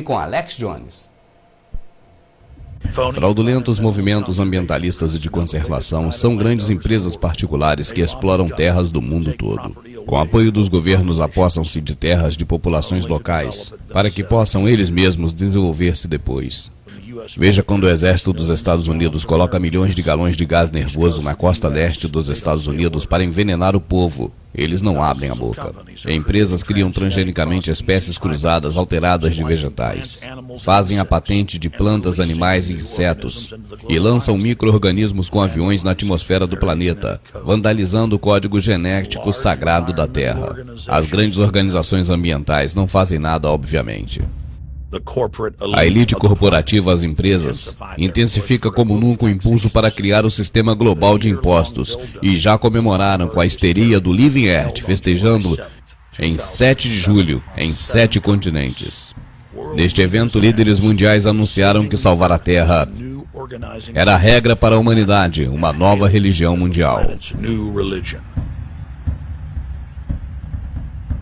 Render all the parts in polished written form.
Com Alex Jones. Fraudulentos movimentos ambientalistas e de conservação são grandes empresas particulares que exploram terras do mundo todo. Com apoio dos governos, apossam-se de terras de populações locais, para que possam eles mesmos desenvolver-se depois. Veja quando o exército dos Estados Unidos coloca milhões de galões de gás nervoso na costa leste dos Estados Unidos para envenenar o povo. Eles não abrem a boca. Empresas criam transgenicamente espécies cruzadas alteradas de vegetais. Fazem a patente de plantas, animais e insetos. E lançam micro-organismos com aviões na atmosfera do planeta, vandalizando o código genético sagrado da Terra. As grandes organizações ambientais não fazem nada, obviamente. A elite corporativa, as empresas, intensifica como nunca o impulso para criar o sistema global de impostos e já comemoraram com a histeria do Living Earth, festejando em 7 de julho, em 7 continentes. Neste evento, líderes mundiais anunciaram que salvar a Terra era a regra para a humanidade, uma nova religião mundial.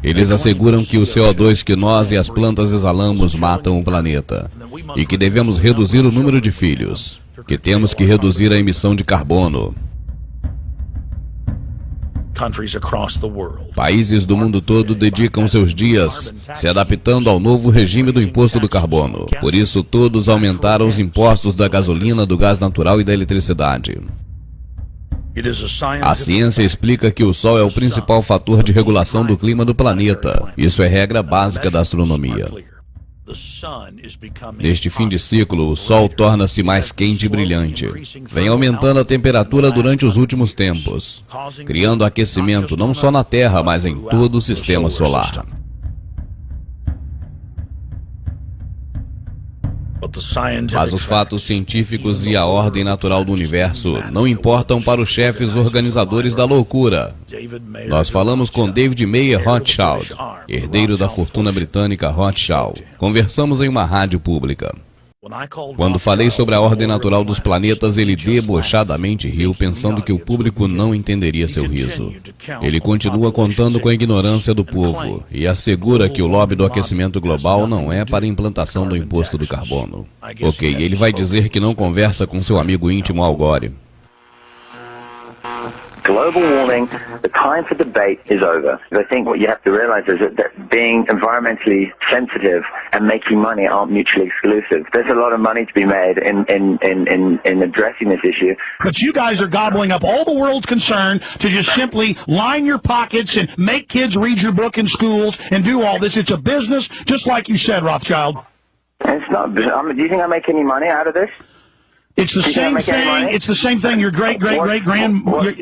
Eles asseguram que o CO2 que nós e as plantas exalamos matam o planeta e que devemos reduzir o número de filhos, que temos que reduzir a emissão de carbono. Países do mundo todo dedicam seus dias se adaptando ao novo regime do imposto do carbono. Por isso, todos aumentaram os impostos da gasolina, do gás natural e da eletricidade. A ciência explica que o Sol é o principal fator de regulação do clima do planeta. Isso é regra básica da astronomia. Neste fim de ciclo, o Sol torna-se mais quente e brilhante. Vem aumentando a temperatura durante os últimos tempos, criando aquecimento não só na Terra, mas em todo o sistema solar. Mas os fatos científicos e a ordem natural do universo não importam para os chefes organizadores da loucura. Nós falamos com David Meyer Rothschild, herdeiro da fortuna britânica Rothschild. Conversamos em uma rádio pública. Quando falei sobre a ordem natural dos planetas, ele debochadamente riu, pensando que o público não entenderia seu riso. Ele continua contando com a ignorância do povo e assegura que o lobby do aquecimento global não é para a implantação do imposto do carbono. Ok, ele vai dizer que não conversa com seu amigo íntimo Al Gore. Global warming, the time for debate is over. I think what you have to realize is that being environmentally sensitive and making money aren't mutually exclusive. There's a lot of money to be made in addressing this issue. But you guys are gobbling up all the world's concern to just simply line your pockets and make kids read your book in schools and do all this. It's a business, just like you said, Rothschild. It's not. Do you think I make any money out of this? It's the same thing. It's the same thing your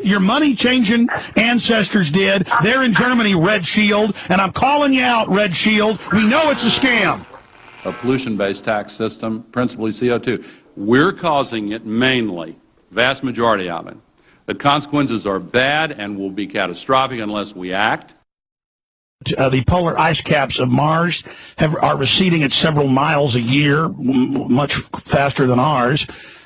your money-changing ancestors did. They're in Germany, Red Shield, and I'm calling you out, Red Shield. We know it's a scam. A pollution-based tax system, principally CO2. We're causing it mainly, vast majority of it. The consequences are bad and will be catastrophic unless we act. The polar ice caps of Mars are receding at several miles a year, much faster than ours.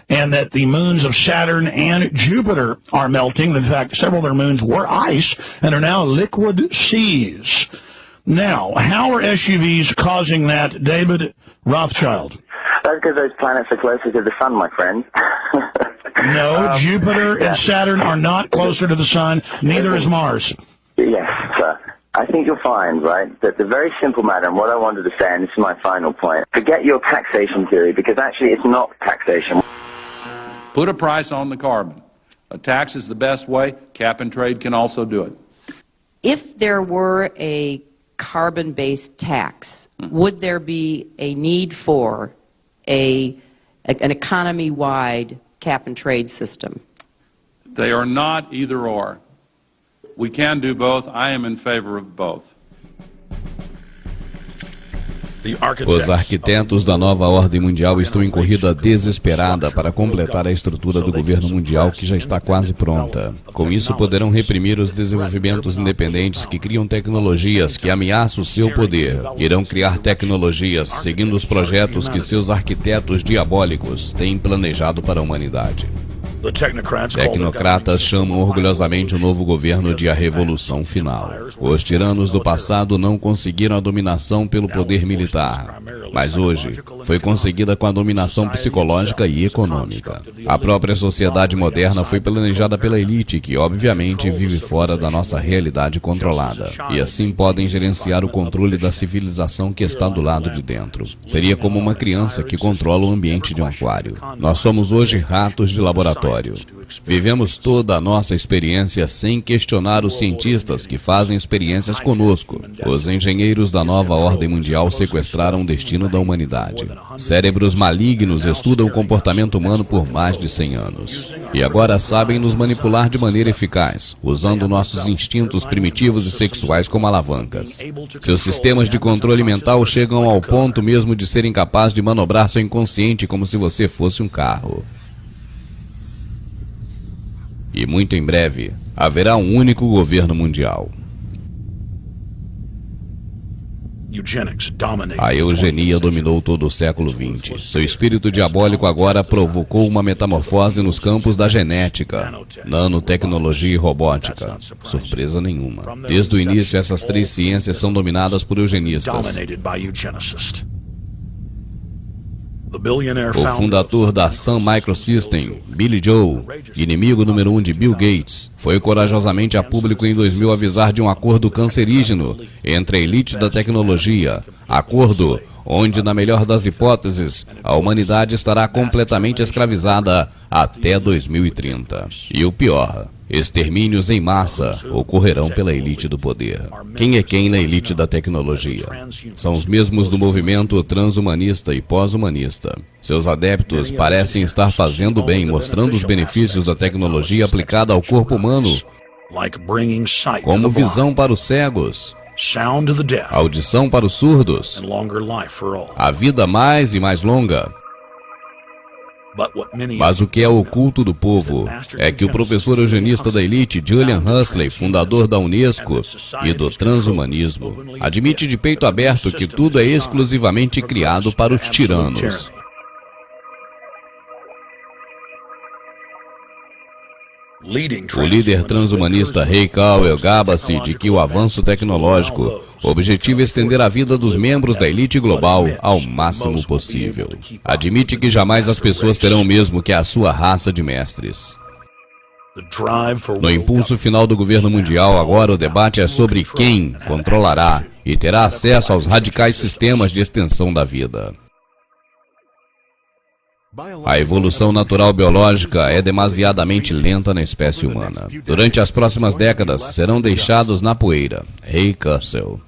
And that the moons of Saturn and Jupiter are melting. In fact, several of their moons were ice and are now liquid seas. Now, how are SUVs causing that, David Rothschild? That's because those planets are closer to the sun, my friend. No, Jupiter and Saturn are not closer to the sun. Neither is Mars. Yes, sir. I think you'll find, right, that the very simple matter, and what I wanted to say, and this is my final point, forget your taxation theory, because actually it's not taxation. Put a price on the carbon. A tax is the best way. Cap and trade can also do it. If there were a carbon-based tax, would there be a need for an economy-wide cap and trade system? They are not either or. We can do both. I am in favor of both. Os arquitetos da nova ordem mundial estão em corrida desesperada para completar a estrutura do governo mundial que já está quase pronta. Com isso, poderão reprimir os desenvolvimentos independentes que criam tecnologias que ameaçam o seu poder. Irão criar tecnologias seguindo os projetos que seus arquitetos diabólicos têm planejado para a humanidade. Tecnocratas chamam orgulhosamente o novo governo de a Revolução Final. Os tiranos do passado não conseguiram a dominação pelo poder militar. mas hoje foi conseguida com a dominação psicológica e econômica. A própria sociedade moderna foi planejada pela elite, que obviamente vive fora da nossa realidade controlada, e assim podem gerenciar o controle da civilização que está do lado de dentro. Seria como uma criança que controla o ambiente de um aquário. Nós somos hoje ratos de laboratório. Vivemos toda a nossa experiência sem questionar os cientistas que fazem experiências conosco. Os engenheiros da nova ordem mundial sequestraram o destino da humanidade. Cérebros malignos estudam o comportamento humano por mais de 100 anos. E agora sabem nos manipular de maneira eficaz, usando nossos instintos primitivos e sexuais como alavancas. Seus sistemas de controle mental chegam ao ponto mesmo de serem capazes de manobrar seu inconsciente como se você fosse um carro. E muito em breve, haverá um único governo mundial. A eugenia dominou todo o século XX. Seu espírito diabólico agora provocou uma metamorfose nos campos da genética, nanotecnologia e robótica. Surpresa nenhuma. Desde o início, essas três ciências são dominadas por eugenistas. O fundador da Sun Microsystem, Billy Joe, inimigo número 1 de Bill Gates, foi corajosamente a público em 2000 avisar de um acordo cancerígeno entre a elite da tecnologia. Acordo onde, na melhor das hipóteses, a humanidade estará completamente escravizada até 2030. E o pior, extermínios em massa ocorrerão pela elite do poder. Quem é quem na elite da tecnologia? São os mesmos do movimento transhumanista e pós-humanista. Seus adeptos parecem estar fazendo bem, mostrando os benefícios da tecnologia aplicada ao corpo humano, como visão para os cegos, audição para os surdos, a vida mais e mais longa. Mas o que é oculto do povo é que o professor eugenista da elite, Julian Huxley, fundador da Unesco e do transhumanismo, admite de peito aberto que tudo é exclusivamente criado para os tiranos. O líder transhumanista Ray Cowell gaba-se de que o avanço tecnológico objetiva estender a vida dos membros da elite global ao máximo possível. Admite que jamais as pessoas terão o mesmo que a sua raça de mestres. No impulso final do governo mundial, agora o debate é sobre quem controlará e terá acesso aos radicais sistemas de extensão da vida. A evolução natural biológica é demasiadamente lenta na espécie humana. Durante as próximas décadas, serão deixados na poeira. Ray Kurzweil.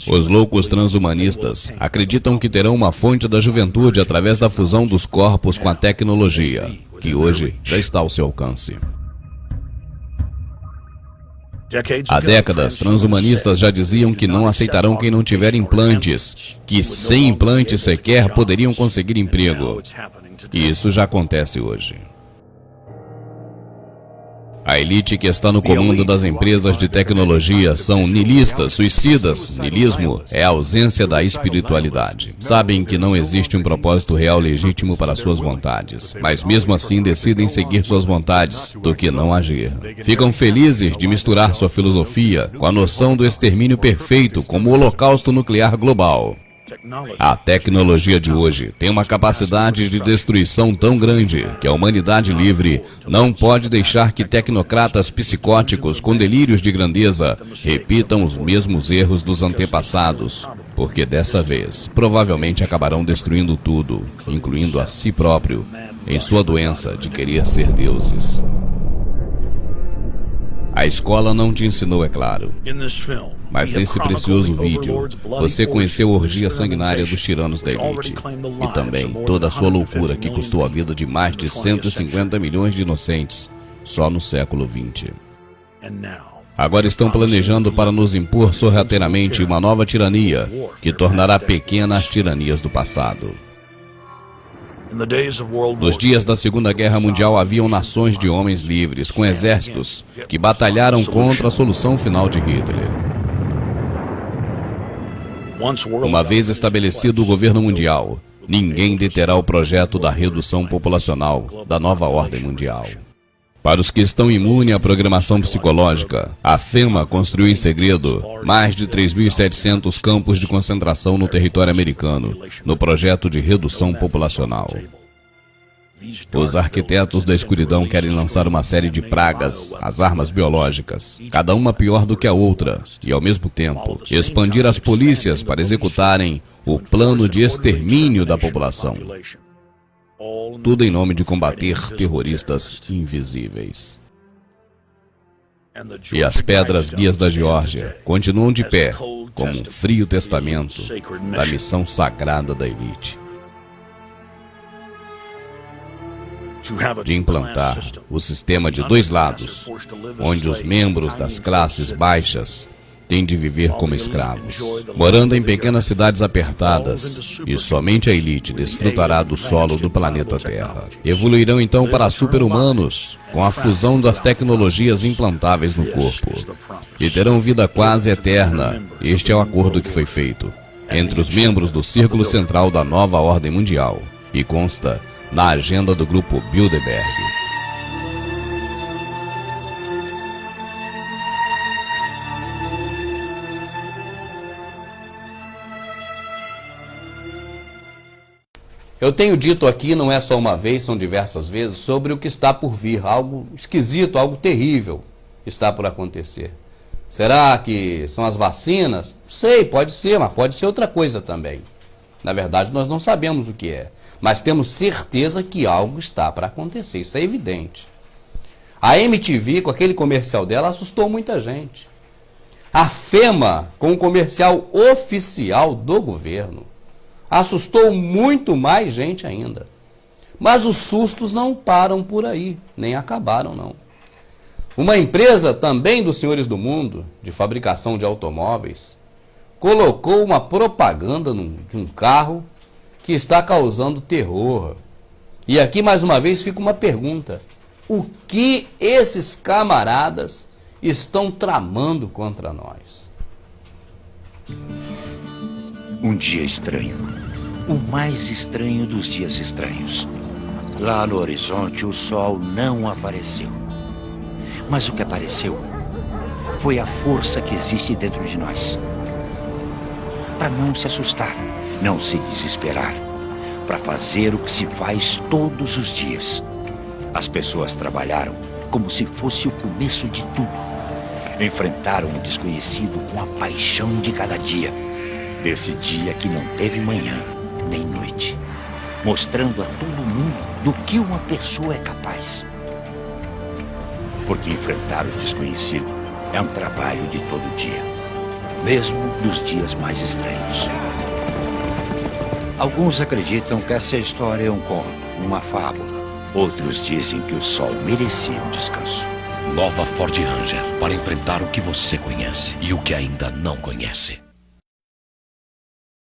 Os loucos transhumanistas acreditam que terão uma fonte da juventude através da fusão dos corpos com a tecnologia, que hoje já está ao seu alcance. Há décadas, transhumanistas já diziam que não aceitarão quem não tiver implantes, que sem implantes sequer poderiam conseguir emprego. E isso já acontece hoje. A elite que está no comando das empresas de tecnologia são niilistas, suicidas. Niilismo é a ausência da espiritualidade. Sabem que não existe um propósito real legítimo para suas vontades, mas mesmo assim decidem seguir suas vontades do que não agir. Ficam felizes de misturar sua filosofia com a noção do extermínio perfeito como o holocausto nuclear global. A tecnologia de hoje tem uma capacidade de destruição tão grande que a humanidade livre não pode deixar que tecnocratas psicóticos com delírios de grandeza repitam os mesmos erros dos antepassados, porque dessa vez provavelmente acabarão destruindo tudo, incluindo a si próprio, em sua doença de querer ser deuses. A escola não te ensinou, é claro. Mas nesse precioso vídeo, você conheceu a orgia sanguinária dos tiranos da elite. E também toda a sua loucura que custou a vida de mais de 150 milhões de inocentes só no século XX. Agora estão planejando para nos impor sorrateiramente uma nova tirania que tornará pequena as tiranias do passado. Nos dias da Segunda Guerra Mundial haviam nações de homens livres, com exércitos, que batalharam contra a solução final de Hitler. Uma vez estabelecido o governo mundial, ninguém deterá o projeto da redução populacional da nova ordem mundial. Para os que estão imunes à programação psicológica, a FEMA construiu em segredo mais de 3.700 campos de concentração no território americano, no projeto de redução populacional. Os arquitetos da escuridão querem lançar uma série de pragas, as armas biológicas, cada uma pior do que a outra, e ao mesmo tempo expandir as polícias para executarem o plano de extermínio da população. Tudo em nome de combater terroristas invisíveis. E as pedras guias da Geórgia continuam de pé, como um frio testamento da missão sagrada da elite. De implantar o sistema de dois lados, onde os membros das classes baixas têm de viver como escravos, morando em pequenas cidades apertadas, e somente a elite desfrutará do solo do planeta Terra. Evoluirão então para super-humanos, com a fusão das tecnologias implantáveis no corpo, e terão vida quase eterna. Este é o acordo que foi feito entre os membros do Círculo Central da Nova Ordem Mundial, e consta na agenda do Grupo Bilderberg. Eu tenho dito aqui, não é só uma vez, são diversas vezes, sobre o que está por vir. Algo esquisito, algo terrível está por acontecer. Será que são as vacinas? Sei, pode ser, mas pode ser outra coisa também. Na verdade, nós não sabemos o que é, mas temos certeza que algo está para acontecer, isso é evidente. A MTV, com aquele comercial dela, assustou muita gente. A FEMA, com o comercial oficial do governo, assustou muito mais gente ainda. Mas os sustos não param por aí, nem acabaram não. Uma empresa também dos senhores do mundo, de fabricação de automóveis, colocou uma propaganda de um carro que está causando terror. E aqui mais uma vez fica uma pergunta: o que esses camaradas estão tramando contra nós? Um dia estranho. O mais estranho dos dias estranhos. Lá no horizonte o sol não apareceu. Mas o que apareceu foi a força que existe dentro de nós. Para não se assustar, não se desesperar, para fazer o que se faz todos os dias. As pessoas trabalharam como se fosse o começo de tudo. Enfrentaram o desconhecido com a paixão de cada dia. Desse dia que não teve manhã nem noite, mostrando a todo mundo do que uma pessoa é capaz. Porque enfrentar o desconhecido é um trabalho de todo dia, mesmo nos dias mais estranhos. Alguns acreditam que essa história é um conto, uma fábula. Outros dizem que o sol merecia um descanso. Nova Ford Ranger, para enfrentar o que você conhece e o que ainda não conhece.